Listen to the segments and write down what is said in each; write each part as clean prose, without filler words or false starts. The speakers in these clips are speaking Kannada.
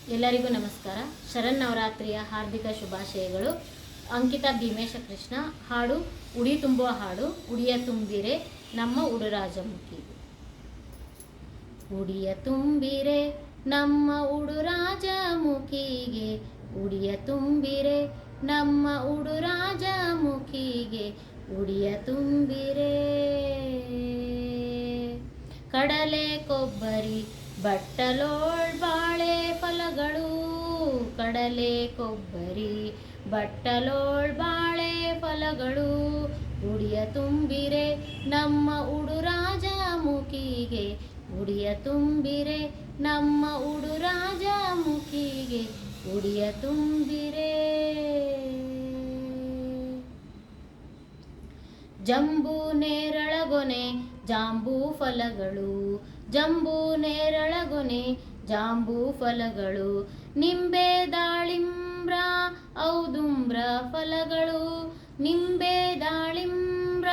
ಎಲ್ಲರಿಗೂ ನಮಸ್ಕಾರ. ಶರನ್ನವರಾತ್ರಿಯ ಹಾರ್ದಿಕ ಶುಭಾಶಯಗಳು. ಅಂಕಿತಾ ಭೀಮೇಶ ಕೃಷ್ಣ. ಹಾಡು ಉಡಿ ತುಂಬುವ ಹಾಡು. ಉಡಿಯ ತುಂಬಿರೆ ನಮ್ಮ ಉಡುರಾಜಮುಖಿ. ಉಡಿಯ ತುಂಬಿರೆ ನಮ್ಮ ಉಡುರಾಜಮುಖಿಗೆ, ಉಡಿಯ ತುಂಬಿರೆ ನಮ್ಮ ಉಡುರಾಜಮುಖಿಗೆ, ಉಡಿಯ ತುಂಬಿರೆ. ಕಡಲೆ ಕೊಬ್ಬರಿ ಬಟ್ಟಲೋಳ್ ಬಾಳೆ ಫಲಗಳು, ಕಡಲೆ ಕೊಬ್ಬರಿ ಬಟ್ಟಲೋಳ್ ಬಾಳೆ ಫಲಗಳು, ಉಡಿಯ ತುಂಬಿರೆ ನಮ್ಮ ಉಡುರಾಜಮುಖಿಗೆ, ಉಡಿಯ ತುಂಬಿರೆ ನಮ್ಮ ಉಡುರಾಜಮುಖಿಗೆ, ಉಡಿಯ ತುಂಬಿರೆ. ಜಂಬೂ ನೇರಳಗೊನೆ ಜಾಂಬೂ ಫಲಗಳು, ಜಂಬೂ ನೇರಳಗೊನೆ ಜಾಂಬೂ ಫಲಗಳು, ನಿಂಬೆ ದಾಳಿಂಬ್ರ ಔದುಂಬ್ರ ಫಲಗಳು, ನಿಂಬೆ ದಾಳಿಂಬ್ರ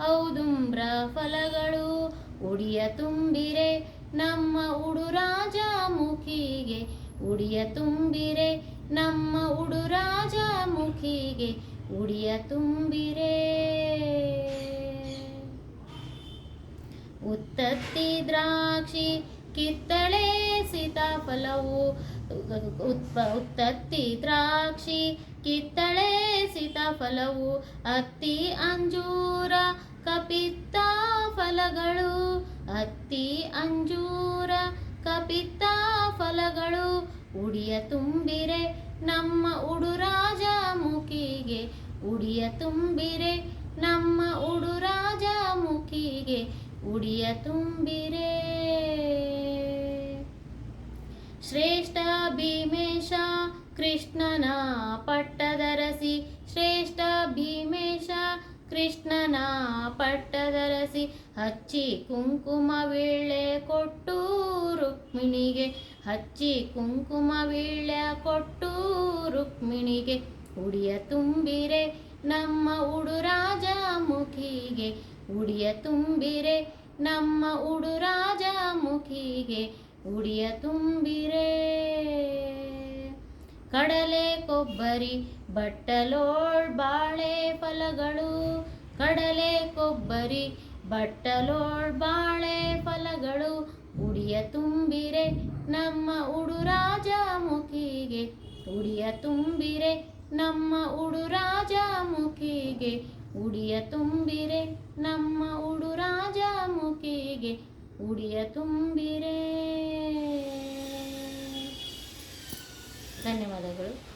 ಔದುಂಬ್ರ ಫಲಗಳು, ಉಡಿಯ ತುಂಬಿರೆ ನಮ್ಮ ಉಡುರಾಜಮುಖಿಗೆ, ಉಡಿಯ ತುಂಬಿರೆ ನಮ್ಮ ಉಡುರಾಜಮುಖಿಗೆ, ಉಡಿಯ ತುಂಬಿರೆ. ಉತ್ತತ್ತಿ ದ್ರಾಕ್ಷಿ ಕಿತ್ತಳೆ ಸೀತಾಫಲವು, ಉತ್ತತ್ತಿ ದ್ರಾಕ್ಷಿ ಕಿತ್ತಳೆ ಸೀತಾಫಲವು, ಅತ್ತಿ ಅಂಜೂರ ಕಪಿತ್ತ ಫಲಗಳು, ಅತ್ತಿ ಅಂಜೂರ ಕಪಿತ್ತ ಫಲಗಳು, ಉಡಿಯ ತುಂಬಿರೆ ನಮ್ಮ ಉಡುರಾಜಮುಖಿಗೆ, ಉಡಿಯ ತುಂಬಿರೆ ನಮ್ಮ ಉಡುರಾಜಮುಖಿಗೆ, ಉಡಿಯ ತುಂಬಿರೆ. ಶ್ರೇಷ್ಠ ಭೀಮೇಶ ಕೃಷ್ಣನ ಪಟ್ಟದರಸಿ, ಶ್ರೇಷ್ಠ ಭೀಮೇಶ ಕೃಷ್ಣನ ಪಟ್ಟದರಸಿ, ಹಚ್ಚಿ ಕುಂಕುಮವೀಳ್ಯ ಕೊಟ್ಟು ರುಕ್ಮಿಣಿಗೆ, ಹಚ್ಚಿ ಕುಂಕುಮವೀಳ್ಯ ಕೊಟ್ಟು ರುಕ್ಮಿಣಿಗೆ, ಉಡಿಯ ತುಂಬಿರೆ ನಮ್ಮ ಉಡುರಾಜಮುಖಿಗೆ, ಉಡಿಯ ತುಂಬಿರೆ ನಮ್ಮ ಉಡುರಾಜಮುಖಿಗೆ, ಉಡಿಯ ತುಂಬಿರೆ. ಕಡಲೆ ಕೊಬ್ಬರಿ ಬಟ್ಟಲೋಳ್ ಬಾಳೆ ಫಲಗಳು, ಕಡಲೆ ಕೊಬ್ಬರಿ ಬಟ್ಟಲೋಳ್ ಬಾಳೆ ಫಲಗಳು, ಉಡಿಯ ತುಂಬಿರೆ ನಮ್ಮ ಉಡುರಾಜಮುಖಿಗೆ, ಉಡಿಯ ತುಂಬಿರೆ ನಮ್ಮ ಉಡುರಾಜಮುಖಿಗೆ, ಉಡಿಯ ತುಂಬಿರೆ ನಮ್ಮ ಉಡುರಾಜಮುಖಿಗೆ, ಉಡಿಯ ತುಂಬಿರೆ. ಧನ್ಯವಾದಗಳು.